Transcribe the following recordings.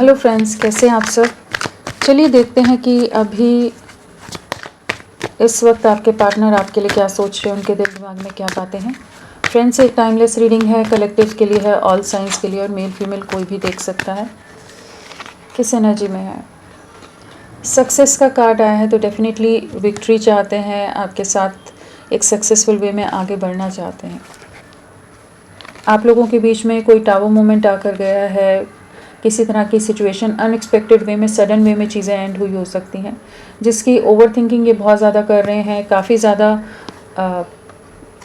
Hello friends, कैसे हैं आप सब। चलिए देखते हैं कि अभी इस वक्त आपके पार्टनर आपके लिए क्या सोच रहे हैं, उनके दिल दिमाग में क्या बातें हैं। फ्रेंड्स, एक टाइमलेस रीडिंग है, कलेक्टिव के लिए है, ऑल साइंस के लिए, और मेल फीमेल कोई भी देख सकता है। किस एनर्जी में है। सक्सेस का कार्ड आया है तो डेफिनेटली विक्ट्री चाहते हैं, आपके साथ एक सक्सेसफुल वे में आगे बढ़ना चाहते हैं। आप लोगों के बीच में कोई टावर मोमेंट आकर गया है, किसी तरह की सिचुएशन अनएक्सपेक्टेड वे में, सडन वे में चीज़ें एंड हुई हो सकती हैं, जिसकी ओवर थिंकिंग ये बहुत ज़्यादा कर रहे हैं। काफ़ी ज़्यादा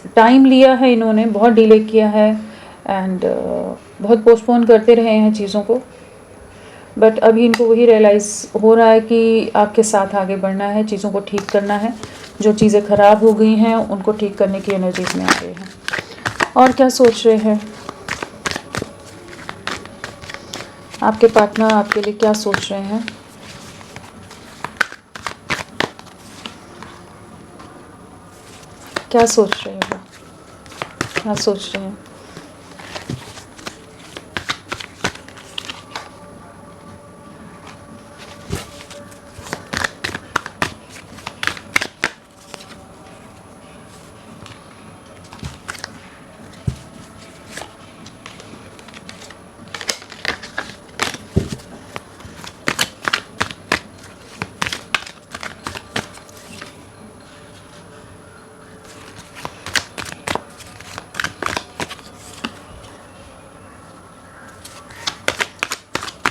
टाइम लिया है इन्होंने, बहुत डिले किया है एंड बहुत पोस्टपोन करते रहे हैं चीज़ों को। बट अभी इनको वही रियलाइज़ हो रहा है कि आपके साथ आगे बढ़ना है, चीज़ों को ठीक करना है। जो चीज़ें ख़राब हो गई हैं उनको ठीक करने की एनर्जीज में आ रहे हैं। और क्या सोच रहे हैं आपके पार्टनर, आपके लिए क्या सोच रहे हैं। क्या सोच रहे हैं वो, क्या सोच रहे हैं।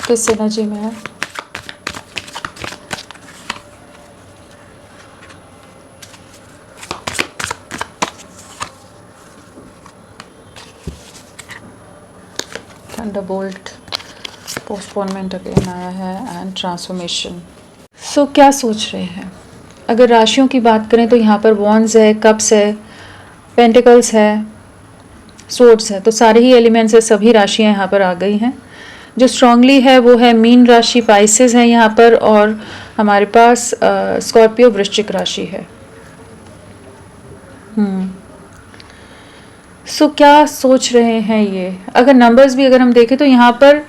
किस एनर्जी में है। थंडरबोल्ट, पोस्टपोनमेंट अगेन आया है एंड ट्रांसफॉर्मेशन। सो क्या सोच रहे हैं। अगर राशियों की बात करें तो यहाँ पर वॉन्ड्स है, कप्स है, पेंटिकल्स है, सोर्ड्स है, तो सारे ही एलिमेंट्स है, सभी राशियाँ यहाँ पर आ गई हैं। जो स्ट्रांगली है वो है मीन राशि, पाइसेस है यहाँ पर, और हमारे पास स्कॉर्पियो, वृश्चिक राशि है। सो क्या सोच रहे हैं ये। अगर नंबर्स भी अगर हम देखें तो यहाँ पर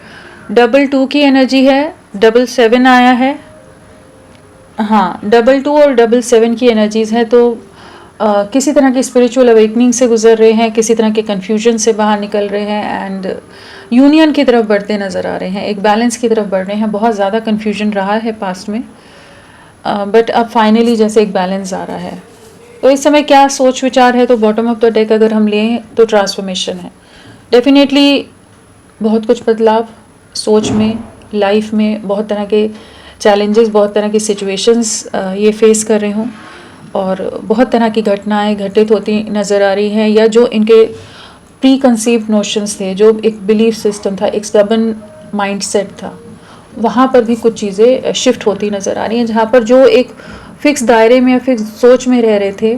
22 की एनर्जी है, 77 आया है। हाँ, 22 और 77 की एनर्जीज है। तो किसी तरह की स्पिरिचुअल अवेकनिंग से गुजर रहे हैं, किसी तरह के कन्फ्यूजन से बाहर निकल रहे हैं एंड यूनियन की तरफ बढ़ते नज़र आ रहे हैं, एक बैलेंस की तरफ बढ़ रहे हैं। बहुत ज़्यादा कन्फ्यूजन रहा है पास्ट में, बट अब फाइनली जैसे एक बैलेंस आ रहा है। तो इस समय क्या सोच विचार है, तो बॉटम ऑफ द डेक अगर हम लें तो ट्रांसफॉर्मेशन है। डेफिनेटली बहुत कुछ बदलाव सोच में, लाइफ में, बहुत तरह के चैलेंजेस, बहुत तरह की सिचुएशंस ये फेस कर रहे हों, और बहुत तरह की घटनाएं घटित होती नज़र आ रही हैं, या जो इनके प्री कंसीव्ड नोशंस थे, जो एक बिलीफ सिस्टम था, एक स्टबन माइंडसेट था, वहाँ पर भी कुछ चीज़ें शिफ्ट होती नज़र आ रही हैं। जहाँ पर जो एक फिक्स दायरे में या फिक्स सोच में रह रहे थे,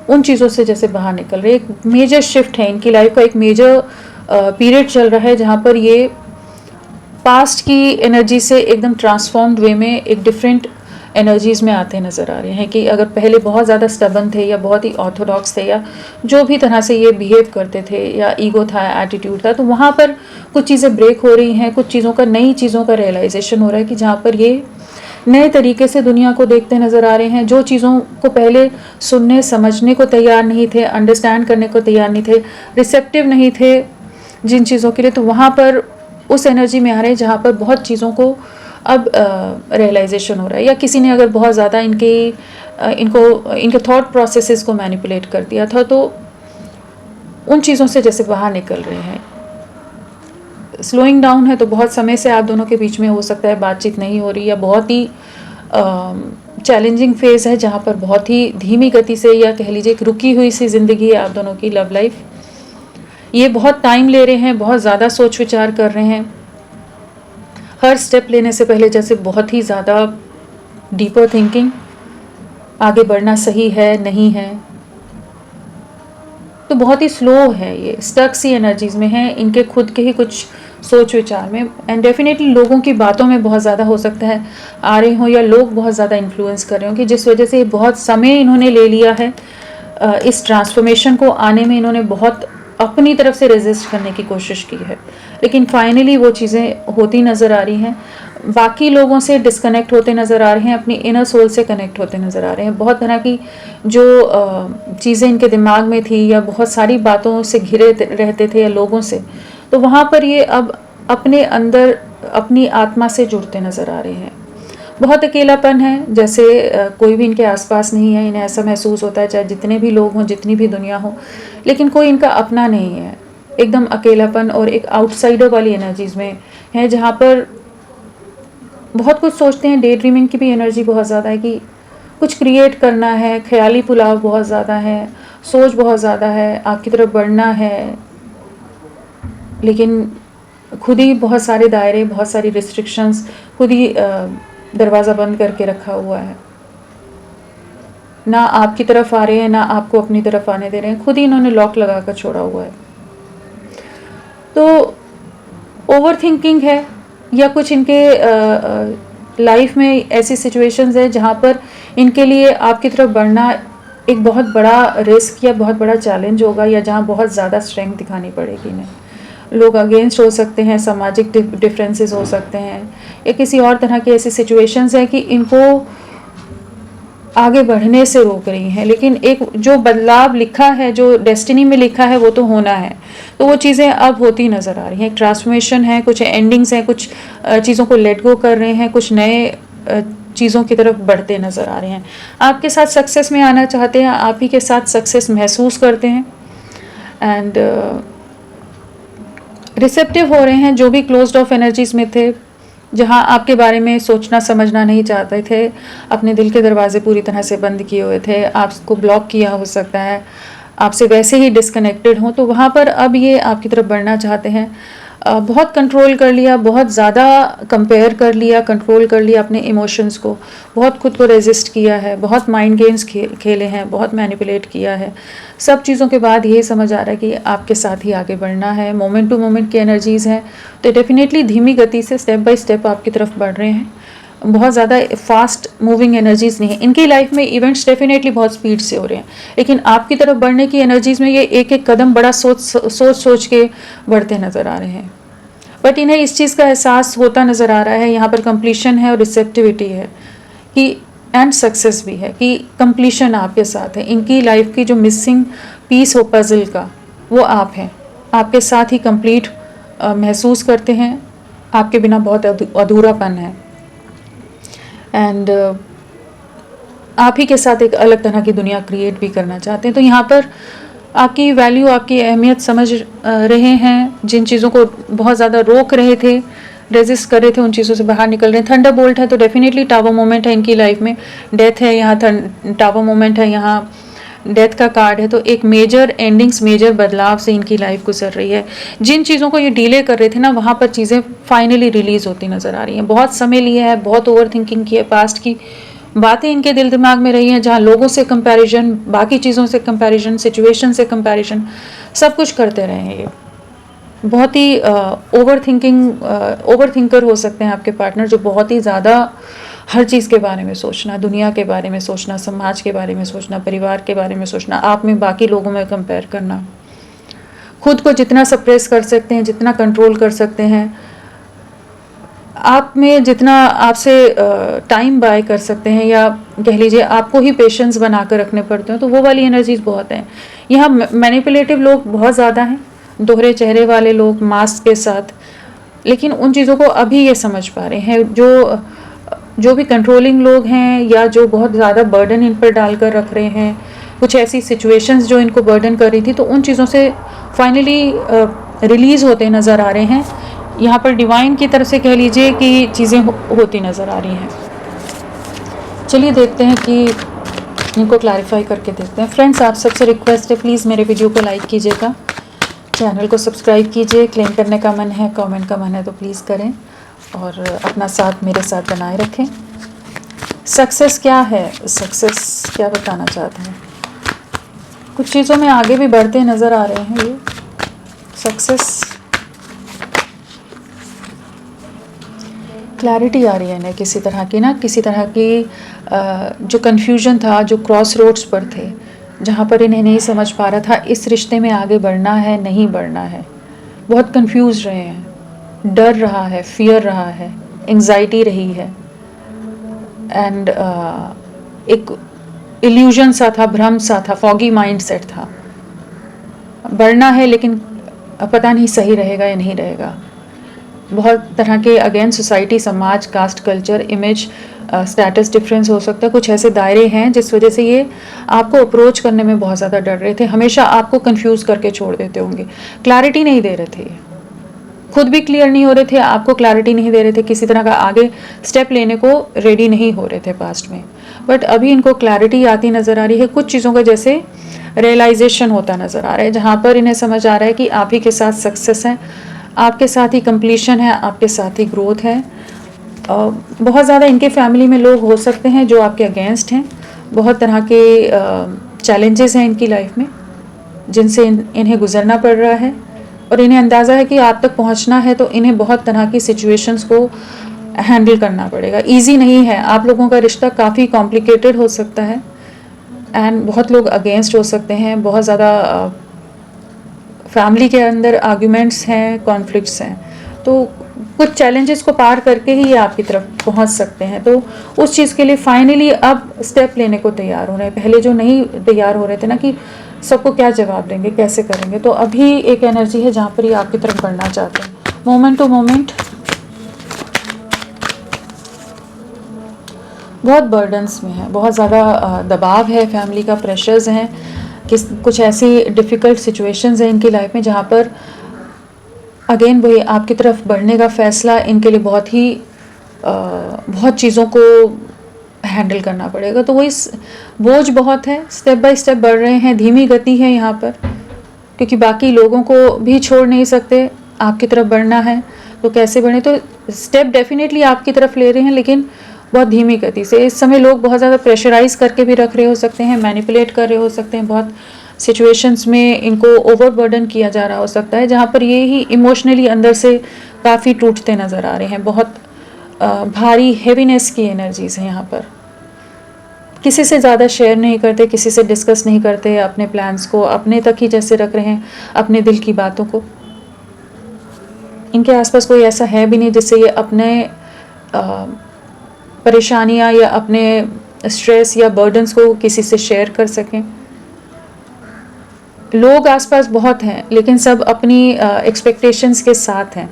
उन चीज़ों से जैसे बाहर निकल रहे। एक मेजर शिफ्ट है इनकी लाइफ का, एक मेजर पीरियड चल रहा है जहाँ पर ये पास्ट की एनर्जी से एकदम ट्रांसफॉर्म्ड वे में एक डिफरेंट एनर्जीज़ में आते नज़र आ रहे हैं। कि अगर पहले बहुत ज़्यादा स्टबन थे, या बहुत ही ऑर्थोडॉक्स थे, या जो भी तरह से ये बिहेव करते थे, या ईगो था, एटीट्यूड था, तो वहाँ पर कुछ चीज़ें ब्रेक हो रही हैं, कुछ चीज़ों का, नई चीज़ों का रियलाइजेशन हो रहा है कि जहाँ पर ये नए तरीके से दुनिया को देखते नज़र आ रहे हैं। जो चीज़ों को पहले सुनने समझने को तैयार नहीं थे, अंडरस्टैंड करने को तैयार नहीं थे, रिसेप्टिव नहीं थे जिन चीज़ों के लिए, तो वहाँ पर उस एनर्जी में आ रहे हैं जहाँ पर बहुत चीज़ों को अब रियलाइजेशन हो रहा है। या किसी ने अगर बहुत ज़्यादा इनके थॉट प्रोसेसेस को मैनिपुलेट कर दिया था, तो उन चीज़ों से जैसे बाहर निकल रहे हैं। स्लोइंग डाउन है, तो बहुत समय से आप दोनों के बीच में हो सकता है बातचीत नहीं हो रही, या बहुत ही चैलेंजिंग फेज़ है जहाँ पर बहुत ही धीमी गति से, या कह लीजिए एक रुकी हुई सी ज़िंदगी है आप दोनों की लव लाइफ। ये बहुत टाइम ले रहे हैं, बहुत ज़्यादा सोच विचार कर रहे हैं। हर स्टेप लेने से पहले जैसे बहुत ही ज़्यादा डीपर थिंकिंग, आगे बढ़ना सही है नहीं है, तो बहुत ही स्लो है, ये स्टक सी एनर्जीज में है, इनके खुद के ही कुछ सोच विचार में। एंड डेफिनेटली लोगों की बातों में बहुत ज़्यादा हो सकता है आ रहे हों, या लोग बहुत ज़्यादा इन्फ्लुएंस कर रहे हों, कि जिस वजह से बहुत समय इन्होंने ले लिया है इस ट्रांसफॉर्मेशन को आने में। इन्होंने बहुत अपनी तरफ से रेजिस्ट करने की कोशिश की है, लेकिन फाइनली वो चीज़ें होती नज़र आ रही हैं। बाकी लोगों से डिस्कनेक्ट होते नज़र आ रहे हैं, अपनी इनर सोल से कनेक्ट होते नज़र आ रहे हैं। बहुत तरह की जो चीज़ें इनके दिमाग में थी या बहुत सारी बातों से घिरे रहते थे या लोगों से, तो वहाँ पर ये अब अपने अंदर अपनी आत्मा से जुड़ते नज़र आ रहे हैं। बहुत अकेलापन है, जैसे कोई भी इनके आसपास नहीं है। इन्हें ऐसा महसूस होता है चाहे जितने भी लोग हों, जितनी भी दुनिया हो, लेकिन कोई इनका अपना नहीं है। एकदम अकेलापन और एक आउटसाइडर वाली एनर्जीज में है, जहाँ पर बहुत कुछ सोचते हैं। डे ड्रीमिंग की भी एनर्जी बहुत ज़्यादा है कि कुछ क्रिएट करना है, ख्याली पुलाव बहुत ज़्यादा है, सोच बहुत ज़्यादा है, आपकी तरफ बढ़ना है, लेकिन खुद ही बहुत सारे दायरे, बहुत सारी रिस्ट्रिक्शंस, खुद ही दरवाज़ा बंद करके रखा हुआ है। ना आपकी तरफ आ रहे हैं, ना आपको अपनी तरफ आने दे रहे हैं, खुद ही इन्होंने लॉक लगा कर छोड़ा हुआ है। तो ओवर थिंकिंग है, या कुछ इनके लाइफ में ऐसी सिचुएशंस है जहाँ पर इनके लिए आपकी तरफ बढ़ना एक बहुत बड़ा रिस्क या बहुत बड़ा चैलेंज होगा, या जहाँ बहुत ज़्यादा स्ट्रेंथ दिखानी पड़ेगी इन्हें। लोग अगेंस्ट हो सकते हैं, सामाजिक डिफरेंसेस हो सकते हैं, या किसी और तरह की ऐसी सिचुएशंस है कि इनको आगे बढ़ने से रोक रही हैं। लेकिन एक जो बदलाव लिखा है, जो डेस्टिनी में लिखा है, वो तो होना है। तो वो चीज़ें अब होती नज़र आ रही हैं। एक ट्रांसफॉर्मेशन है, कुछ एंडिंग्स हैं, कुछ चीज़ों को लेट गो कर रहे हैं, कुछ नए चीज़ों की तरफ बढ़ते नज़र आ रहे हैं। आपके साथ सक्सेस में आना चाहते हैं, आप ही के साथ सक्सेस महसूस करते हैं, एंड रिसेप्टिव हो रहे हैं। जो भी क्लोज्ड ऑफ एनर्जीज में थे, जहाँ आपके बारे में सोचना समझना नहीं चाहते थे, अपने दिल के दरवाजे पूरी तरह से बंद किए हुए थे, आपको ब्लॉक किया हो सकता है, आपसे वैसे ही डिस्कनेक्टेड हों, तो वहाँ पर अब ये आपकी तरफ बढ़ना चाहते हैं। बहुत कंट्रोल कर लिया, बहुत ज़्यादा कंपेयर कर लिया, कंट्रोल कर लिया अपने इमोशंस को, बहुत खुद को रेजिस्ट किया है, बहुत माइंड गेम्स खेले हैं, बहुत मैनिपुलेट किया है। सब चीज़ों के बाद ये समझ आ रहा है कि आपके साथ ही आगे बढ़ना है। मोमेंट टू मोमेंट की एनर्जीज़ हैं, तो डेफिनेटली धीमी गति से स्टेप बाय स्टेप आपकी तरफ बढ़ रहे हैं। बहुत ज़्यादा फास्ट मूविंग एनर्जीज़ नहीं है इनकी लाइफ में। इवेंट्स डेफिनेटली बहुत स्पीड से हो रहे हैं, लेकिन आपकी तरफ बढ़ने की एनर्जीज़ में ये एक एक कदम बड़ा सोच के बढ़ते नज़र आ रहे हैं। बट इन्हें इस चीज़ का एहसास होता नज़र आ रहा है, यहाँ पर कंप्लीशन है और रिसेप्टिविटी है कि एंड सक्सेस भी है, कि कंप्लीशन आपके साथ है। इनकी लाइफ की जो मिसिंग पीस हो पजल का, वो आप हैं। आपके साथ ही कंप्लीट महसूस करते हैं, आपके बिना बहुत अधूरापन है, एंड आप ही के साथ एक अलग तरह की दुनिया क्रिएट भी करना चाहते हैं। तो यहाँ पर आपकी वैल्यू, आपकी अहमियत समझ रहे हैं। जिन चीज़ों को बहुत ज़्यादा रोक रहे थे, रेजिस्ट कर रहे थे, उन चीज़ों से बाहर निकल रहे हैं। थंडर बोल्ट है तो डेफिनेटली टावर मोमेंट है इनकी लाइफ में। डेथ है यहाँ, टावर मोमेंट है यहाँ, डेथ का कार्ड है। तो एक मेजर एंडिंग्स, मेजर बदलाव से इनकी लाइफ गुजर रही है। जिन चीज़ों को ये डिले कर रहे थे ना, वहाँ पर चीज़ें फाइनली रिलीज होती नज़र आ रही हैं। बहुत समय लिया है, बहुत ओवर थिंकिंग की है, पास्ट की बातें इनके दिल दिमाग में रही हैं, जहाँ लोगों से कंपैरिजन, बाकी चीज़ों से कंपैरिजन, सिचुएशन से कंपैरिजन, सब कुछ करते रहे हैं। ये बहुत ही ओवर थिंकर हो सकते हैं आपके पार्टनर, जो बहुत ही ज़्यादा हर चीज़ के बारे में सोचना, दुनिया के बारे में सोचना, समाज के बारे में सोचना, परिवार के बारे में सोचना, आप में बाकी लोगों में कंपेयर करना, खुद को जितना सप्रेस कर सकते हैं, जितना कंट्रोल कर सकते हैं, आप में जितना आपसे टाइम बाय कर सकते हैं, या कह लीजिए आपको ही पेशेंस बना कर रखने पड़ते हैं, तो वो वाली एनर्जीज बहुत हैं। यहाँ मैनिपुलेटिव लोग बहुत ज़्यादा हैं, दोहरे चेहरे वाले लोग मास्क के साथ, लेकिन उन चीज़ों को अभी ये समझ पा रहे हैं। जो भी कंट्रोलिंग लोग हैं, या जो बहुत ज़्यादा बर्डन इन पर डालकर रख रहे हैं, कुछ ऐसी सिचुएशंस जो इनको बर्डन कर रही थी, तो उन चीज़ों से फाइनली रिलीज़ होते नज़र आ रहे हैं। यहाँ पर डिवाइन की तरफ से कह लीजिए कि चीज़ें होती नज़र आ रही हैं। चलिए देखते हैं कि इनको क्लैरिफाई करके देखते हैं। फ्रेंड्स, आप सबसे रिक्वेस्ट है, प्लीज़ मेरे वीडियो को लाइक कीजिएगा, चैनल को सब्सक्राइब कीजिए। क्लेम करने का मन है, कमेंट का मन है तो प्लीज़ करें, और अपना साथ मेरे साथ बनाए रखें। सक्सेस क्या है, सक्सेस क्या बताना चाहते हैं? कुछ चीज़ों में आगे भी बढ़ते नज़र आ रहे हैं। ये सक्सेस, क्लैरिटी आ रही है इन्हें किसी तरह की जो कन्फ्यूजन था, जो क्रॉस रोड्स पर थे, जहाँ पर इन्हें नहीं समझ पा रहा था इस रिश्ते में आगे बढ़ना है नहीं बढ़ना है। बहुत कंफ्यूज रहे हैं, डर रहा है, फियर रहा है, एंजाइटी रही है, एंड एक इल्यूजन सा था, भ्रम सा था, फॉगी माइंड सेट था। बढ़ना है लेकिन पता नहीं सही रहेगा या नहीं रहेगा। बहुत तरह के अगेन सोसाइटी, समाज, caste, culture, image, status difference हो सकता है। कुछ ऐसे दायरे हैं जिस वजह से ये आपको अप्रोच करने में बहुत ज़्यादा डर रहे थे, हमेशा आपको कंफ्यूज करके छोड़ देते होंगे, क्लैरिटी नहीं दे रहे थे, खुद भी क्लियर नहीं हो रहे थे, आपको क्लैरिटी नहीं दे रहे थे, किसी तरह का आगे स्टेप लेने को रेडी नहीं हो रहे थे पास्ट में। बट अभी इनको क्लैरिटी आती नज़र आ रही है, कुछ चीज़ों का जैसे रियलाइजेशन होता नज़र आ रहा है, जहाँ पर इन्हें समझ आ रहा है कि आप ही के साथ सक्सेस है, आपके साथ ही कंप्लीशन है, आपके साथ ही ग्रोथ है। बहुत ज़्यादा इनके फैमिली में लोग हो सकते हैं जो आपके अगेंस्ट हैं, बहुत तरह के चैलेंजेस हैं इनकी लाइफ में जिनसे इन्हें गुजरना पड़ रहा है, और इन्हें अंदाज़ा है कि आप तक पहुंचना है तो इन्हें बहुत तरह की सिचुएशंस को हैंडल करना पड़ेगा। इजी नहीं है, आप लोगों का रिश्ता काफ़ी कॉम्प्लिकेटेड हो सकता है, एंड बहुत लोग अगेंस्ट हो सकते हैं, बहुत ज़्यादा फैमिली के अंदर आर्ग्यूमेंट्स हैं, कॉन्फ्लिक्ट्स हैं, तो कुछ चैलेंजेस को पार करके ही ये आपकी तरफ पहुंच सकते हैं। तो उस चीज़ के लिए फाइनली अब स्टेप लेने को तैयार हो रहे हैं। पहले जो नहीं तैयार हो रहे थे ना कि सबको क्या जवाब देंगे, कैसे करेंगे, तो अभी एक एनर्जी है जहाँ पर ये आपकी तरफ बढ़ना चाहते हैं। मोमेंट टू मोमेंट बहुत बर्डन्स में है, बहुत ज़्यादा दबाव है, फैमिली का प्रेशर्स हैं, कुछ ऐसी डिफ़िकल्ट सिचुएशंस हैं इनकी लाइफ में जहाँ पर अगेन वही आपकी तरफ बढ़ने का फ़ैसला इनके लिए बहुत चीज़ों को हैंडल करना पड़ेगा। तो वही बोझ बहुत है, स्टेप बाय स्टेप बढ़ रहे हैं, धीमी गति है यहाँ पर, क्योंकि बाकी लोगों को भी छोड़ नहीं सकते, आपकी तरफ बढ़ना है तो कैसे बढ़े। तो स्टेप डेफिनेटली आपकी तरफ ले रहे हैं लेकिन बहुत धीमी गति से। इस समय लोग बहुत ज़्यादा प्रेशराइज करके भी रख रहे हो सकते हैं, मैनिपुलेट कर रहे हो सकते हैं, बहुत सिचुएशंस में इनको ओवरबर्डन किया जा रहा हो सकता है, जहाँ पर ये ही इमोशनली अंदर से काफ़ी टूटते नज़र आ रहे हैं। बहुत भारी हेवीनेस की एनर्जीज हैं यहाँ पर। किसी से ज़्यादा शेयर नहीं करते, किसी से डिस्कस नहीं करते, अपने प्लान्स को अपने तक ही जैसे रख रहे हैं, अपने दिल की बातों को। इनके आसपास कोई ऐसा है भी नहीं जिससे ये अपने परेशानियाँ या अपने स्ट्रेस या बर्डन्स को किसी से शेयर कर सकें। लोग आसपास बहुत हैं लेकिन सब अपनी एक्सपेक्टेशंस के साथ हैं,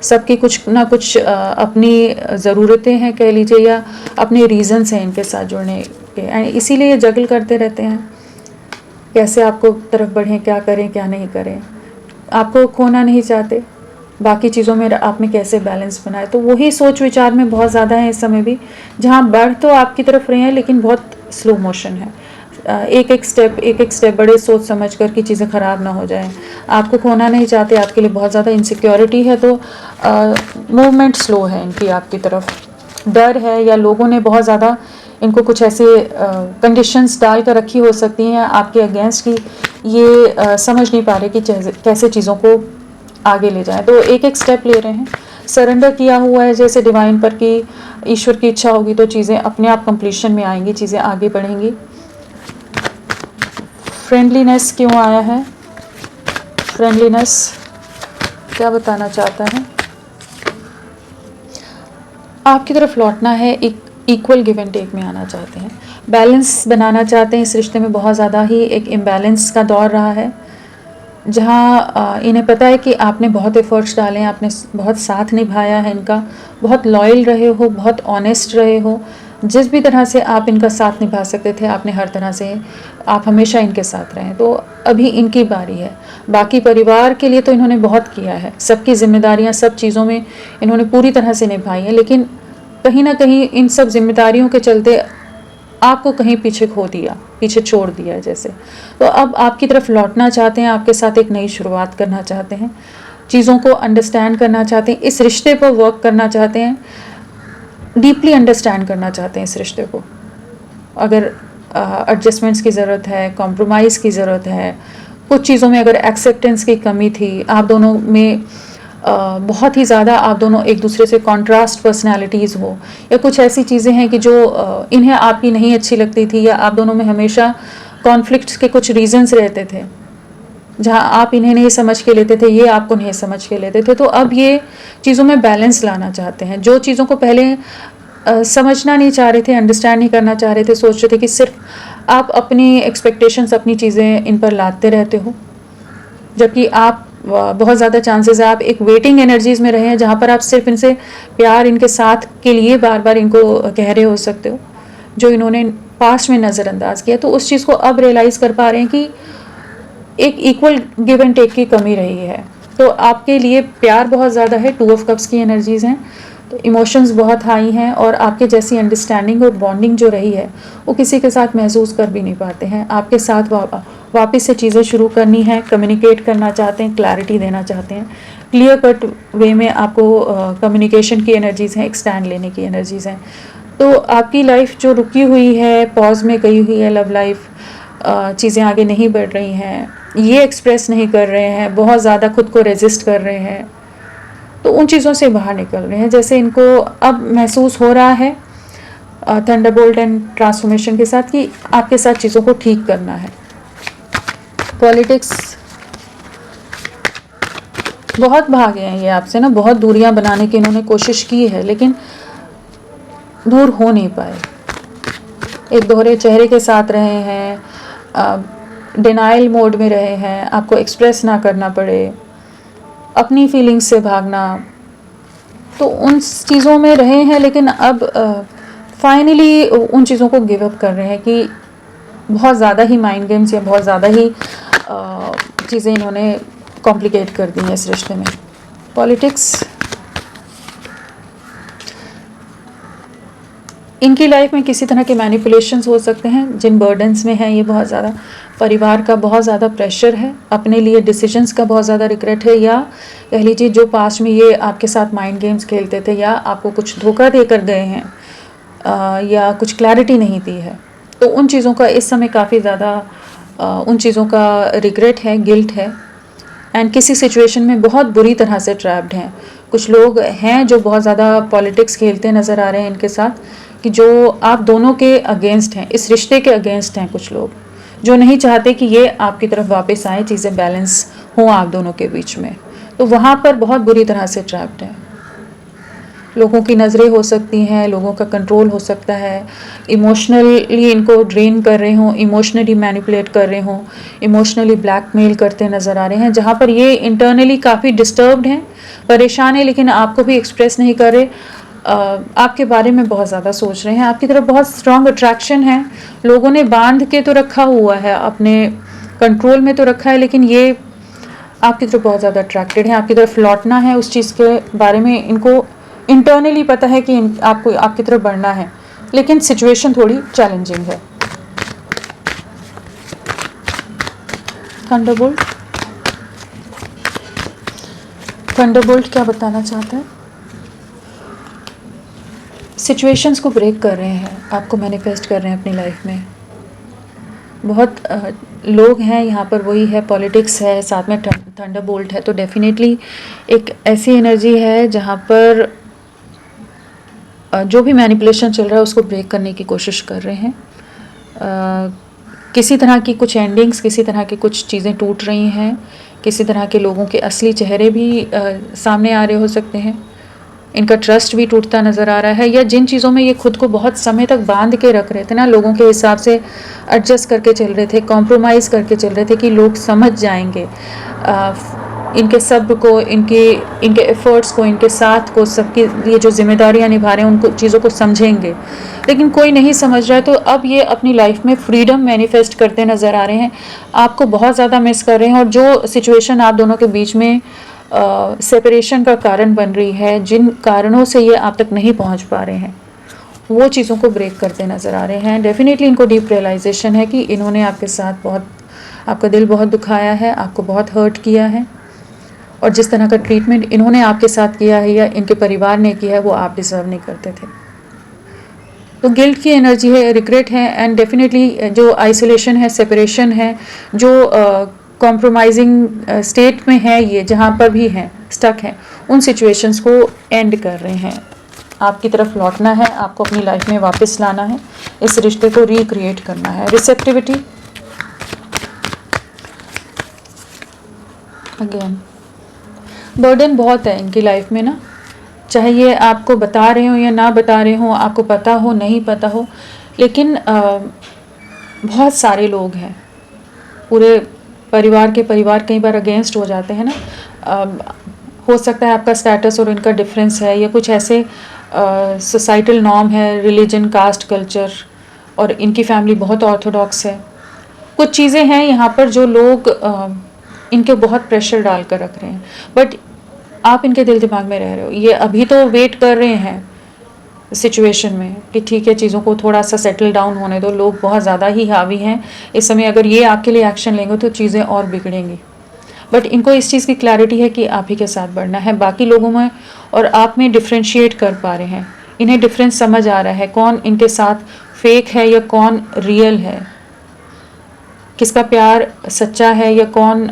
सबकी कुछ ना कुछ अपनी ज़रूरतें हैं कह लीजिए, या अपने रीज़न्स हैं इनके साथ जुड़ने के, इसीलिए जगल करते रहते हैं कैसे आपको तरफ बढ़ें, क्या करें क्या नहीं करें। आपको खोना नहीं चाहते, बाकी चीज़ों में आप में कैसे बैलेंस बनाए। तो वही सोच विचार में बहुत ज़्यादा है इस समय भी, जहाँ बढ़ तो आपकी तरफ रहे हैं लेकिन बहुत स्लो मोशन है। एक एक स्टेप बड़े सोच समझ कर कि चीज़ें ख़राब ना हो जाएं। आपको खोना नहीं चाहते, आपके लिए बहुत ज़्यादा इनसिक्योरिटी है, तो मूवमेंट स्लो है इनकी आपकी तरफ, डर है, या लोगों ने बहुत ज़्यादा इनको कुछ ऐसे कंडीशंस डाल कर रखी हो सकती हैं आपके अगेंस्ट की ये समझ नहीं पा रहे कि कैसे चीज़ों को आगे ले जाएं। तो एक एक स्टेप ले रहे हैं, सरेंडर किया हुआ है जैसे डिवाइन पर कि ईश्वर की इच्छा होगी तो चीज़ें अपने आप कंप्लीशन में आएंगी, चीज़ें आगे बढ़ेंगी। फ्रेंडलीनेस क्यों आया है? फ्रेंडलीनेस क्या बताना चाहता है? आपकी तरफ लौटना है, एक इक्वल गिव एंड टेक में आना चाहते हैं, बैलेंस बनाना चाहते हैं। इस रिश्ते में बहुत ज़्यादा ही एक इम्बैलेंस का दौर रहा है, जहाँ इन्हें पता है कि आपने बहुत एफर्ट्स डाले हैं, आपने बहुत साथ निभाया है इनका, बहुत लॉयल रहे हो, बहुत ऑनेस्ट रहे हो, जिस भी तरह से आप इनका साथ निभा सकते थे आपने हर तरह से, आप हमेशा इनके साथ रहें। तो अभी इनकी बारी है। बाकी परिवार के लिए तो इन्होंने बहुत किया है, सबकी जिम्मेदारियां सब चीज़ों में इन्होंने पूरी तरह से निभाई हैं, लेकिन कहीं ना कहीं इन सब जिम्मेदारियों के चलते आपको कहीं पीछे खो दिया, पीछे छोड़ दिया जैसे। तो अब आपकी तरफ लौटना चाहते हैं, आपके साथ एक नई शुरुआत करना चाहते हैं, चीज़ों को अंडरस्टैंड करना चाहते हैं, इस रिश्ते पर वर्क करना चाहते हैं, डीपली अंडरस्टैंड करना चाहते हैं इस रिश्ते को। अगर एडजस्टमेंट्स की ज़रूरत है, कॉम्प्रोमाइज़ की ज़रूरत है, कुछ चीज़ों में अगर एक्सेप्टेंस की कमी थी, आप दोनों में बहुत ही ज़्यादा आप दोनों एक दूसरे से कॉन्ट्रास्ट पर्सनालिटीज़ हो, या कुछ ऐसी चीज़ें हैं कि जो इन्हें आपकी नहीं अच्छी लगती थी, या आप दोनों में हमेशा कॉन्फ्लिक्ट्स के कुछ रीजंस रहते थे, जहाँ आप इन्हें नहीं समझ के लेते थे, ये आपको नहीं समझ के लेते थे। तो अब ये चीज़ों में बैलेंस लाना चाहते हैं। जो चीज़ों को पहले समझना नहीं चाह रहे थे, अंडरस्टैंड नहीं करना चाह रहे थे, सोच रहे थे कि सिर्फ आप अपनी एक्सपेक्टेशंस, अपनी चीज़ें इन पर लादते रहते हो, जबकि आप बहुत ज़्यादा चांसेस है आप एक वेटिंग एनर्जीज में रहे हैं, जहाँ पर आप सिर्फ इनसे प्यार, इनके साथ के लिए बार बार इनको कह रहे हो सकते हो, जो इन्होंने पास्ट में नज़रअंदाज किया। तो उस चीज़ को अब रियलाइज़ कर पा रहे हैं कि एक इक्वल गिव एंड टेक की कमी रही है। तो आपके लिए प्यार बहुत ज़्यादा है, 2 ऑफ कप्स की एनर्जीज़ हैं, तो इमोशंस बहुत हाई हैं, और आपके जैसी अंडरस्टैंडिंग और बॉन्डिंग जो रही है वो किसी के साथ महसूस कर भी नहीं पाते हैं। आपके साथ वापस से चीज़ें शुरू करनी है, कम्युनिकेट करना चाहते हैं, क्लैरिटी देना चाहते हैं, क्लियर कट वे में आपको कम्युनिकेशन की एनर्जीज़ हैं, एक स्टैंड लेने की एनर्जीज़ हैं। तो आपकी लाइफ जो रुकी हुई है, पॉज में गई हुई है लव लाइफ, चीज़ें आगे नहीं बढ़ रही हैं, ये एक्सप्रेस नहीं कर रहे हैं, बहुत ज़्यादा खुद को रेजिस्ट कर रहे हैं, तो उन चीज़ों से बाहर निकल रहे हैं। जैसे इनको अब महसूस हो रहा है थंडरबोल्ट एंड ट्रांसफॉर्मेशन के साथ कि आपके साथ चीज़ों को ठीक करना है। पॉलिटिक्स, बहुत भागे हैं ये आपसे ना, बहुत दूरियां बनाने की इन्होंने कोशिश की है, लेकिन दूर हो नहीं पाए। एक दोहरे चेहरे के साथ रहे हैं, डिनाइल मोड में रहे हैं, आपको एक्सप्रेस ना करना पड़े, अपनी फीलिंग्स से भागना, तो उन चीज़ों में रहे हैं। लेकिन अब फाइनली उन चीज़ों को गिव अप कर रहे हैं कि बहुत ज़्यादा ही माइंड गेम्स या बहुत ज़्यादा ही चीज़ें इन्होंने कॉम्प्लिकेट कर दी हैं इस रिश्ते में। पॉलिटिक्स, इनकी लाइफ में किसी तरह के मैनिपुलेशंस हो सकते हैं, जिन बर्डन्स में हैं ये बहुत ज़्यादा, परिवार का बहुत ज़्यादा प्रेशर है, अपने लिए डिसीजंस का बहुत ज़्यादा रिग्रेट है, या कह लीजिए जो पास्ट में ये आपके साथ माइंड गेम्स खेलते थे या आपको कुछ धोखा दे कर गए हैं, या कुछ क्लैरिटी नहीं दी है, तो उन चीज़ों का इस समय काफ़ी ज़्यादा उन चीज़ों का रिग्रेट है, गिल्ट है, एंड किसी सिचुएशन में बहुत बुरी तरह से ट्रैप्ड हैं। कुछ लोग हैं जो बहुत ज़्यादा पॉलिटिक्स खेलते नज़र आ रहे हैं इनके साथ, कि जो आप दोनों के अगेंस्ट हैं, इस रिश्ते के अगेंस्ट हैं। कुछ लोग जो नहीं चाहते कि ये आपकी तरफ वापस आए, चीज़ें बैलेंस हों आप दोनों के बीच में, तो वहाँ पर बहुत बुरी तरह से ट्रैप्ड हैं। लोगों की नज़रें हो सकती हैं, लोगों का कंट्रोल हो सकता है, इमोशनली इनको ड्रेन कर रहे हों, इमोशनली मैनिपुलेट कर रहे हों, इमोशनली ब्लैकमेल करते नज़र आ रहे हैं, जहाँ पर ये इंटरनली काफ़ी डिस्टर्ब्ड हैं, परेशान हैं, लेकिन आपको भी एक्सप्रेस नहीं कर रहे, आपके बारे में बहुत ज़्यादा सोच रहे हैं, आपकी तरफ बहुत स्ट्रॉन्ग अट्रैक्शन है। लोगों ने बांध के तो रखा हुआ है, अपने कंट्रोल में तो रखा है, लेकिन ये आपकी तरफ बहुत ज़्यादा अट्रैक्टेड है, आपकी तरफ लौटना है, उस चीज़ के बारे में इनको इंटरनली पता है कि आपको आपकी तरफ बढ़ना है, लेकिन सिचुएशन थोड़ी चैलेंजिंग है। थंडरबोल्ट, थंडरबोल्ट क्या बताना चाहता है? सिचुएशंस को ब्रेक कर रहे हैं, आपको मैनिफेस्ट कर रहे हैं अपनी लाइफ में। बहुत लोग हैं यहाँ पर, वही है, पॉलिटिक्स है, साथ में थंडरबोल्ट है, तो डेफिनेटली एक ऐसी एनर्जी है जहाँ पर जो भी मैनिपुलेशन चल रहा है उसको ब्रेक करने की कोशिश कर रहे हैं। किसी तरह की कुछ एंडिंग्स, किसी तरह की कुछ चीज़ें टूट रही हैं, किसी तरह के लोगों के असली चेहरे भी सामने आ रहे हो सकते हैं, इनका ट्रस्ट भी टूटता नज़र आ रहा है, या जिन चीज़ों में ये खुद को बहुत समय तक बांध के रख रहे थे ना, लोगों के हिसाब से एडजस्ट करके चल रहे थे, कॉम्प्रोमाइज़ करके चल रहे थे कि लोग समझ जाएंगे, इनके सब्र को, इनके एफर्ट्स को, इनके साथ को, सबकी ये जो जिम्मेदारियां निभा रहे हैं उनको चीज़ों को समझेंगे, लेकिन कोई नहीं समझ रहा है। तो अब ये अपनी लाइफ में फ्रीडम मैनिफेस्ट करते नज़र आ रहे हैं, आपको बहुत ज़्यादा मिस कर रहे हैं, और जो सिचुएशन आप दोनों के बीच में सेपरेशन का कारण बन रही है, जिन कारणों से ये आप तक नहीं पहुंच पा रहे हैं, वो चीज़ों को ब्रेक करते नज़र आ रहे हैं। डेफिनेटली इनको डीप रियलाइजेशन है कि इन्होंने आपके साथ बहुत, आपका दिल बहुत दुखाया है, आपको बहुत हर्ट किया है, और जिस तरह का ट्रीटमेंट इन्होंने आपके साथ किया है या इनके परिवार ने किया है वो आप डिज़र्व नहीं करते थे। तो गिल्ट की एनर्जी है, रिग्रेट है, एंड डेफिनेटली जो आइसोलेशन है, सेपरेशन है, जो कॉम्प्रोमाइजिंग स्टेट में है, ये जहाँ पर भी हैं, स्टक हैं, उन सिचुएशंस को एंड कर रहे हैं। आपकी तरफ लौटना है, आपको अपनी लाइफ में वापस लाना है, इस रिश्ते को रिक्रिएट करना है। रिसेप्टिविटी, अगेन बर्डन बहुत है इनकी लाइफ में ना, चाहे ये आपको बता रहे हो या ना बता रहे हो, आपको पता हो नहीं पता हो, लेकिन बहुत सारे लोग हैं, पूरे परिवार के परिवार कई बार अगेंस्ट हो जाते हैं ना। हो सकता है आपका स्टेटस और इनका डिफरेंस है, या कुछ ऐसे सोसाइटल नॉर्म है, रिलीजन, कास्ट, कल्चर, और इनकी फैमिली बहुत ऑर्थोडॉक्स है। कुछ चीज़ें हैं यहाँ पर जो लोग इनके बहुत प्रेशर डाल कर रख रहे हैं, बट आप इनके दिल दिमाग में रह रहे हो। ये अभी तो वेट कर रहे हैं सिचुएशन में कि ठीक है, चीज़ों को थोड़ा सा सेटल डाउन होने दो, लोग बहुत ज़्यादा ही हावी हैं इस समय, अगर ये आपके लिए एक्शन लेंगे तो चीज़ें और बिगड़ेंगी। बट इनको इस चीज़ की क्लैरिटी है कि आप ही के साथ बढ़ना है, बाकी लोगों में और आप में डिफ्रेंशिएट कर पा रहे हैं, इन्हें डिफरेंस समझ आ रहा है कौन इनके साथ फेक है या कौन रियल है, किसका प्यार सच्चा है या कौन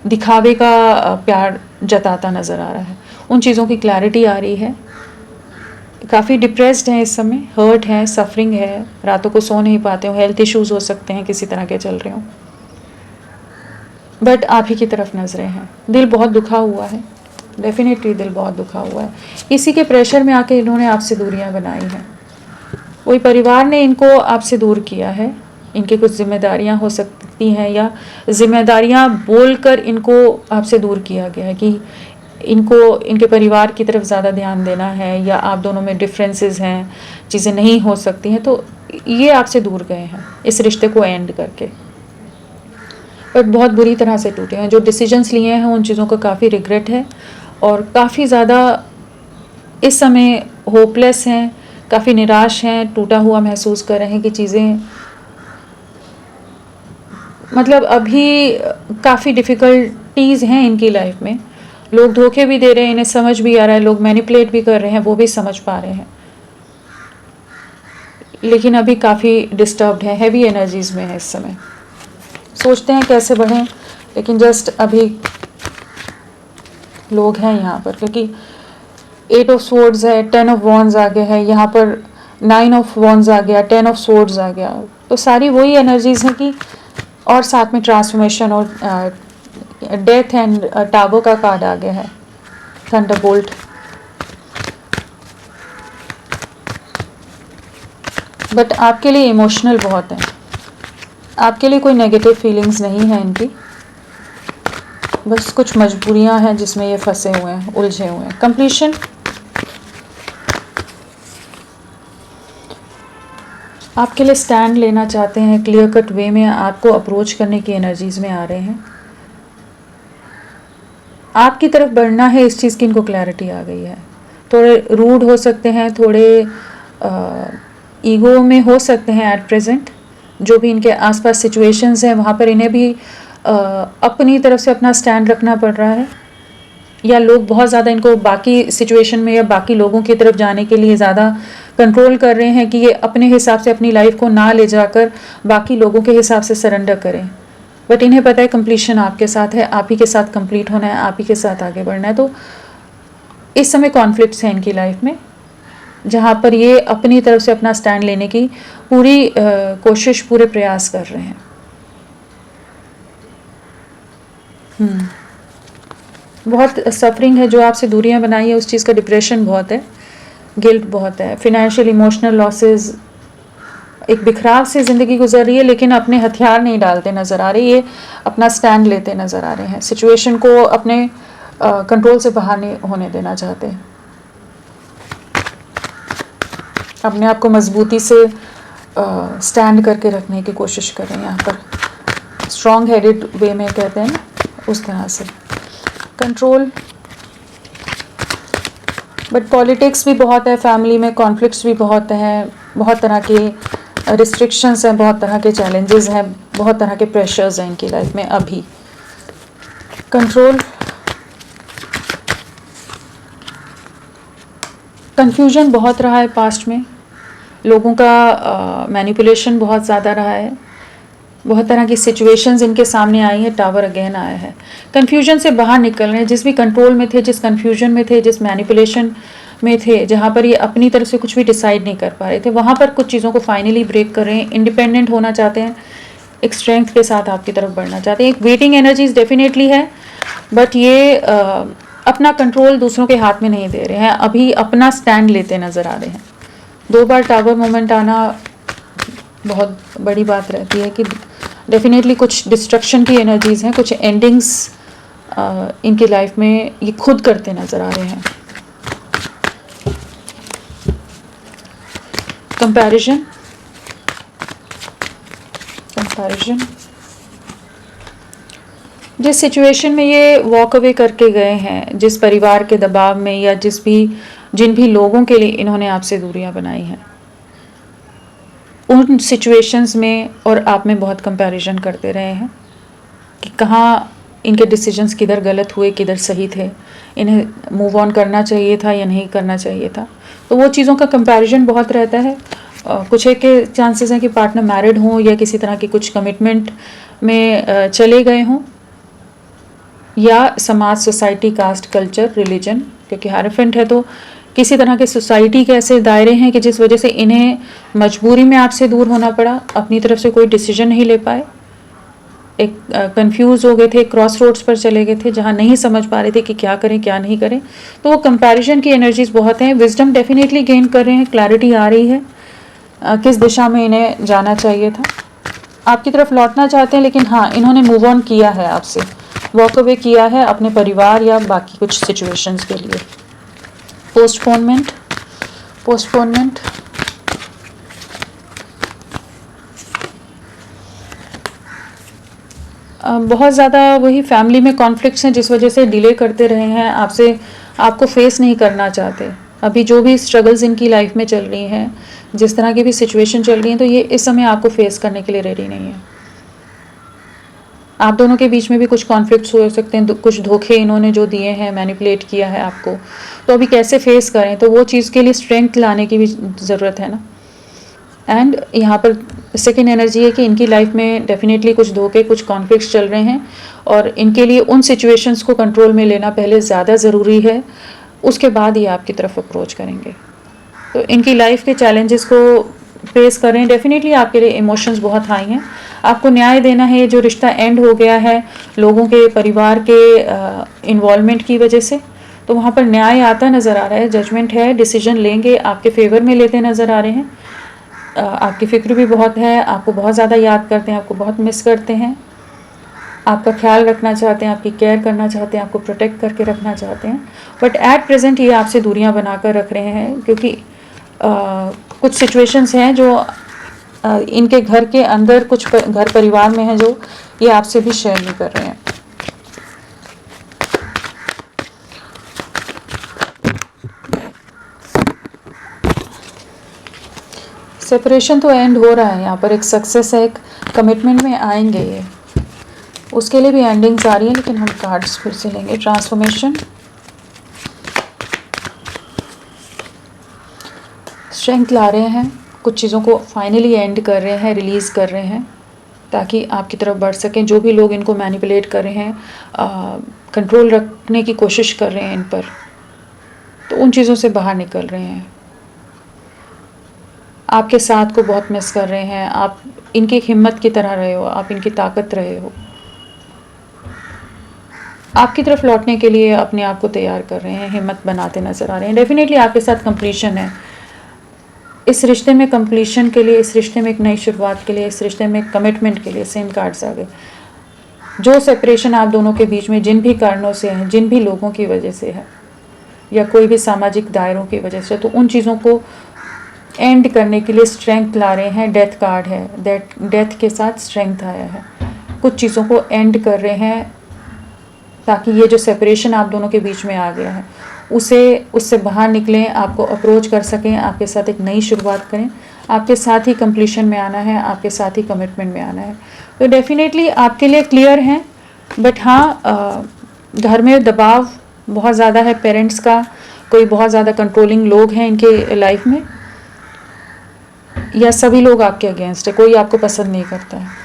दिखावे का प्यार जताता नज़र आ रहा है। उन चीज़ों की क्लैरिटी आ रही है। काफ़ी डिप्रेस्ड हैं इस समय, हर्ट है, सफरिंग है, रातों को सो नहीं पाते हो, हेल्थ इश्यूज हो सकते हैं किसी तरह के चल रहे हो, बट आप ही की तरफ नजरें हैं। दिल बहुत दुखा हुआ है, डेफिनेटली दिल बहुत दुखा हुआ है। इसी के प्रेशर में आके इन्होंने आपसे दूरियां बनाई हैं, कोई परिवार ने इनको आपसे दूर किया है, इनकी कुछ जिम्मेदारियां हो सकती हैं या जिम्मेदारियां बोलकर इनको आपसे दूर किया गया है कि इनको इनके परिवार की तरफ ज़्यादा ध्यान देना है, या आप दोनों में डिफरेंसेस हैं, चीज़ें नहीं हो सकती हैं, तो ये आपसे दूर गए हैं इस रिश्ते को एंड करके, बट बहुत बुरी तरह से टूटे हैं। जो डिसीजंस लिए हैं उन चीज़ों का काफ़ी रिग्रेट है और काफ़ी ज़्यादा इस समय होपलेस हैं, काफ़ी निराश हैं, टूटा हुआ महसूस कर रहे हैं कि चीज़ें मतलब अभी काफ़ी डिफ़िकल्टीज़ हैं इनकी लाइफ में। लोग धोखे भी दे रहे हैं, इन्हें समझ भी आ रहा है, लोग मैनिपुलेट भी कर रहे हैं, वो भी समझ पा रहे हैं, लेकिन अभी काफ़ी डिस्टर्ब्ड है, हैवी एनर्जीज़ में है इस समय। सोचते हैं कैसे बढ़ें, लेकिन जस्ट अभी लोग हैं यहाँ पर, क्योंकि 8 ऑफ स्वॉर्ड्स है, 10 ऑफ वॉन्ड्स आ गया है, यहाँ पर 9 ऑफ वॉन्ड्स आ गया, 10 ऑफ स्वॉर्ड्स आ गया, तो सारी वही एनर्जीज़ हैं कि, और साथ में ट्रांसफॉर्मेशन और डेथ एंड टावर का कार्ड आ गया है, थंडरबोल्ट। बट आपके लिए इमोशनल बहुत है, आपके लिए कोई नेगेटिव फीलिंग्स नहीं है इनकी, बस कुछ मजबूरियां हैं जिसमें ये फंसे हुए हैं, उलझे हुए हैं। कंप्लीशन, आपके लिए स्टैंड लेना चाहते हैं, क्लियर कट वे में आपको अप्रोच करने की एनर्जीज में आ रहे हैं, आपकी तरफ बढ़ना है, इस चीज़ की इनको क्लैरिटी आ गई है। थोड़े रूड हो सकते हैं, थोड़े ईगो में हो सकते हैं एट प्रेजेंट, जो भी इनके आसपास सिचुएशंस हैं वहाँ पर इन्हें भी अपनी तरफ से अपना स्टैंड रखना पड़ रहा है, या लोग बहुत ज़्यादा इनको बाकी सिचुएशन में या बाकी लोगों की तरफ जाने के लिए ज़्यादा कंट्रोल कर रहे हैं कि ये अपने हिसाब से अपनी लाइफ को ना ले जाकर बाकी लोगों के हिसाब से सरेंडर करें। बट इन्हें पता है कंप्लीशन आपके साथ है, आप ही के साथ कंप्लीट होना है, आप ही के साथ आगे बढ़ना है। तो इस समय कॉन्फ्लिक्ट्स हैं इनकी लाइफ में, जहाँ पर ये अपनी तरफ से अपना स्टैंड लेने की पूरी कोशिश, पूरे प्रयास कर रहे हैं। बहुत सफरिंग है, जो आपसे दूरियां बनाई है उस चीज़ का डिप्रेशन बहुत है, गिल्ट बहुत है, फिनेंशियल इमोशनल लॉसेस, एक बिखराव से ज़िंदगी गुजर रही है, लेकिन अपने हथियार नहीं डालते नज़र आ रहे, ये अपना स्टैंड लेते नज़र आ रहे हैं, सिचुएशन को अपने कंट्रोल से बाहर नहीं होने देना चाहते, अपने आप को मजबूती से स्टैंड करके रखने की कोशिश कर रहे हैं। यहाँ पर स्ट्रॉन्ग हेडेड वे में कहते हैं ना, उस तरह से कंट्रोल। बट पॉलिटिक्स भी बहुत है, फैमिली में कॉन्फ्लिक्ट्स भी बहुत हैं, बहुत तरह के रिस्ट्रिक्शंस हैं, बहुत तरह के चैलेंजेस हैं, बहुत तरह के प्रेशर्स हैं इनकी लाइफ में अभी। कंट्रोल, कंफ्यूजन बहुत रहा है पास्ट में, लोगों का मैनिपुलेशन बहुत ज़्यादा रहा है, बहुत तरह की सिचुएशंस इनके सामने आई है, टावर अगेन आया है। कंफ्यूजन से बाहर निकल रहे हैं, जिस भी कंट्रोल में थे, जिस कंफ्यूजन में थे, जिस मैनिपुलेशन में थे, जहाँ पर ये अपनी तरफ से कुछ भी डिसाइड नहीं कर पा रहे थे, वहाँ पर कुछ चीज़ों को फाइनली ब्रेक कर रहे हैं, इंडिपेंडेंट होना चाहते हैं, एक स्ट्रेंथ के साथ आपकी तरफ बढ़ना चाहते हैं। एक वेटिंग एनर्जीज डेफिनेटली है, बट ये अपना कंट्रोल दूसरों के हाथ में नहीं दे रहे हैं, अभी अपना स्टैंड लेते नज़र आ रहे हैं। 2 बार टावर मोमेंट आना बहुत बड़ी बात रहती है कि डेफिनेटली कुछ डिस्ट्रक्शन की एनर्जीज हैं, कुछ एंडिंग्स इनकी लाइफ में ये खुद करते नज़र आ रहे हैं। कंपैरिजन जिस सिचुएशन में ये वॉक अवे करके गए हैं, जिस परिवार के दबाव में या जिन भी लोगों के लिए इन्होंने आपसे दूरियां बनाई हैं, उन सिचुएशंस में और आप में बहुत कंपैरिजन करते रहे हैं कि कहाँ इनके डिसीजंस किधर गलत हुए, किधर सही थे, इन्हें मूव ऑन करना चाहिए था या नहीं करना चाहिए था। तो वो चीज़ों का कंपैरिजन बहुत रहता है। कुछ एक के चांसेस हैं कि पार्टनर मैरिड हों या किसी तरह की कुछ कमिटमेंट में चले गए हों, या समाज, सोसाइटी, कास्ट, कल्चर, रिलीजन, क्योंकि हायराफेंट है तो किसी तरह के सोसाइटी के ऐसे दायरे हैं कि जिस वजह से इन्हें मजबूरी में आपसे दूर होना पड़ा, अपनी तरफ से कोई डिसीजन नहीं ले पाए, एक कंफ्यूज हो गए थे, क्रॉस रोड्स पर चले गए थे जहाँ नहीं समझ पा रहे थे कि क्या करें क्या नहीं करें। तो वो कंपैरिजन की एनर्जीज बहुत हैं। विजडम डेफिनेटली गेन कर रहे हैं, क्लैरिटी आ रही है किस दिशा में इन्हें जाना चाहिए था। आपकी तरफ लौटना चाहते हैं, लेकिन हाँ, इन्होंने मूव ऑन किया है आपसे, वॉक अवे किया है अपने परिवार या बाकी कुछ सिचुएशंस के लिए। पोस्टपोनमेंट बहुत ज़्यादा वही फैमिली में कॉन्फ्लिक्ट्स हैं जिस वजह से डिले करते रहे हैं, आपको फेस नहीं करना चाहते। अभी जो भी स्ट्रगल्स इनकी लाइफ में चल रही हैं, जिस तरह की भी सिचुएशन चल रही है, तो ये इस समय आपको फेस करने के लिए रेडी नहीं है। आप दोनों के बीच में भी कुछ कॉन्फ्लिक्ट्स हो सकते हैं, कुछ धोखे इन्होंने जो दिए हैं, मैनिपुलेट किया है आपको, तो अभी कैसे फेस करें, तो वो चीज़ के लिए स्ट्रेंथ लाने की भी ज़रूरत है ना। एंड यहाँ पर सेकेंड एनर्जी है कि इनकी लाइफ में डेफिनेटली कुछ धोखे, कुछ कॉन्फ्लिक्ट्स चल रहे हैं और इनके लिए उन सिचुएशंस को कंट्रोल में लेना पहले ज़्यादा ज़रूरी है, उसके बाद ही आपकी तरफ अप्रोच करेंगे। तो इनकी लाइफ के चैलेंजेस को फेस करें। डेफिनेटली आपके लिए इमोशंस बहुत हाई हैं, आपको न्याय देना है। जो रिश्ता एंड हो गया है लोगों के, परिवार के इन्वॉल्वमेंट की वजह से, तो वहाँ पर न्याय आता नज़र आ रहा है, जजमेंट है, डिसीजन लेंगे, आपके फेवर में लेते नज़र आ रहे हैं। आपकी फ़िक्र भी बहुत है, आपको बहुत ज़्यादा याद करते हैं, आपको बहुत मिस करते हैं, आपका ख्याल रखना चाहते हैं, आपकी केयर करना चाहते हैं, आपको प्रोटेक्ट करके रखना चाहते हैं। बट एट प्रेजेंट ये आपसे दूरियां बनाकर रख रहे हैं, क्योंकि कुछ सिचुएशंस हैं जो इनके घर के अंदर, कुछ घर परिवार में हैं जो ये आपसे भी शेयर नहीं कर रहे हैं। सेपरेशन तो एंड हो रहा है, यहाँ पर एक सक्सेस है, एक कमिटमेंट में आएंगे ये, उसके लिए भी एंडिंग्स आ रही है। लेकिन हम कार्ड्स फिर से लेंगे। ट्रांसफॉर्मेशन, स्ट्रेंथ ला रहे हैं, कुछ चीज़ों को फाइनली एंड कर रहे हैं, रिलीज़ कर रहे हैं ताकि आपकी तरफ बढ़ सकें। जो भी लोग इनको मैनिपुलेट कर रहे हैं, कंट्रोल रखने की कोशिश कर रहे हैं इन पर, तो उन चीज़ों से बाहर निकल रहे हैं। आपके साथ को बहुत मिस कर रहे हैं, आप इनकी हिम्मत की तरह रहे हो, आप इनकी ताकत रहे हो। आपकी तरफ लौटने के लिए अपने आप को तैयार कर रहे हैं, हिम्मत बनाते नज़र आ रहे हैं। डेफिनेटली आपके साथ कंप्लीशन है, इस रिश्ते में कंप्लीशन के लिए, इस रिश्ते में एक नई शुरुआत के लिए, इस रिश्ते में कमिटमेंट के लिए सेम कार्ड्स आ गए। जो सेपरेशन आप दोनों के बीच में जिन भी कारणों से है, जिन भी लोगों की वजह से है या कोई भी सामाजिक दायरों की वजह से, तो उन चीज़ों को एंड करने के लिए स्ट्रेंथ ला रहे हैं। डेथ कार्ड है, डेथ के साथ स्ट्रेंथ आया है। कुछ चीज़ों को एंड कर रहे हैं ताकि ये जो सेपरेशन आप दोनों के बीच में आ गया है उससे बाहर निकलें, आपको अप्रोच कर सकें, आपके साथ एक नई शुरुआत करें। आपके साथ ही कंप्लीशन में आना है, आपके साथ ही कमिटमेंट में आना है। तो डेफिनेटली आपके लिए क्लियर है। बट हाँ, घर में दबाव बहुत ज़्यादा है पेरेंट्स का, कोई बहुत ज़्यादा कंट्रोलिंग लोग हैं इनके लाइफ में, या सभी लोग आपके अगेंस्ट है, कोई आपको पसंद नहीं करता है।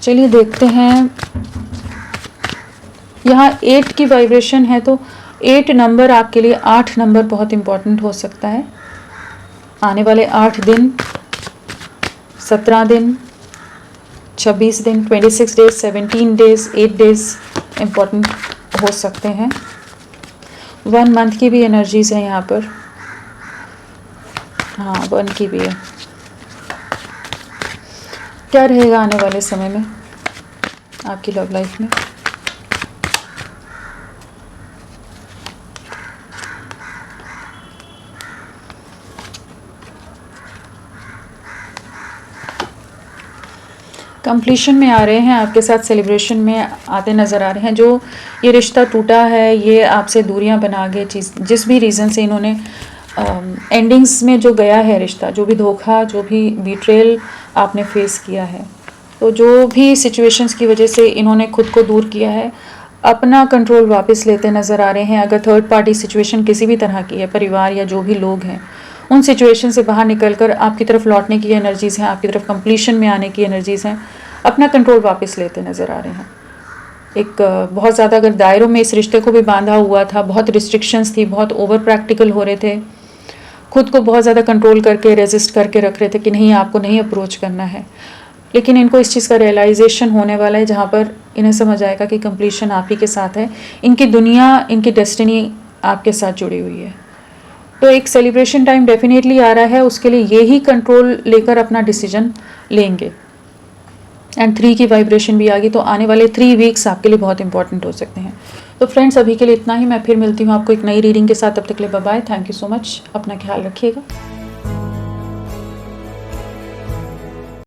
चलिए देखते हैं। यहाँ 8 की वाइब्रेशन है, तो 8 नंबर आपके लिए, 8 नंबर बहुत इम्पॉर्टेंट हो सकता है। आने वाले 8 दिन, 17 दिन, 26 दिन, 26 डेज, 17 डेज, 8 डेज इम्पोर्टेंट हो सकते हैं। 1 मंथ की भी एनर्जीज है यहाँ पर, हाँ 1 की भी है। क्या रहेगा आने वाले समय में आपकी लव लाइफ में? कंप्लीशन में आ रहे हैं, आपके साथ सेलिब्रेशन में आते नज़र आ रहे हैं। जो ये रिश्ता टूटा है, ये आपसे दूरियां बना गए, जिस भी रीज़न से इन्होंने एंडिंग्स में जो गया है रिश्ता, जो भी धोखा, जो भी बिट्रेल आपने फेस किया है, तो जो भी सिचुएशंस की वजह से इन्होंने खुद को दूर किया है, अपना कंट्रोल वापस लेते नज़र आ रहे हैं। अगर थर्ड पार्टी सिचुएशन किसी भी तरह की है, परिवार या जो भी लोग हैं, उन सिचुएशन से बाहर निकलकर आपकी तरफ लौटने की एनर्जीज़ हैं, आपकी तरफ कंप्लीशन में आने की एनर्जीज़ हैं, अपना कंट्रोल वापस लेते नज़र आ रहे हैं। एक बहुत ज़्यादा अगर दायरों में इस रिश्ते को भी बांधा हुआ था, बहुत रिस्ट्रिक्शंस थी, बहुत ओवर प्रैक्टिकल हो रहे थे, खुद को बहुत ज़्यादा कंट्रोल करके रेजिस्ट करके रख रहे थे कि नहीं आपको नहीं अप्रोच करना है, लेकिन इनको इस चीज़ का रियलाइजेशन होने वाला है जहाँ पर इन्हें समझ आएगा कि कंप्लीशन आप ही के साथ है, इनकी दुनिया, इनकी डेस्टिनी आपके साथ जुड़ी हुई है। तो एक सेलिब्रेशन टाइम डेफिनेटली आ रहा है, उसके लिए ये ही कंट्रोल लेकर अपना डिसीजन लेंगे। एंड 3 की वाइब्रेशन भी आ गई, तो आने वाले 3 वीक्स आपके लिए बहुत इंपॉर्टेंट हो सकते हैं। तो फ्रेंड्स, अभी के लिए इतना ही। मैं फिर मिलती हूँ आपको एक नई रीडिंग के साथ, तब तक के लिए bye bye. Thank you so much, अपना ख्याल रखिएगा।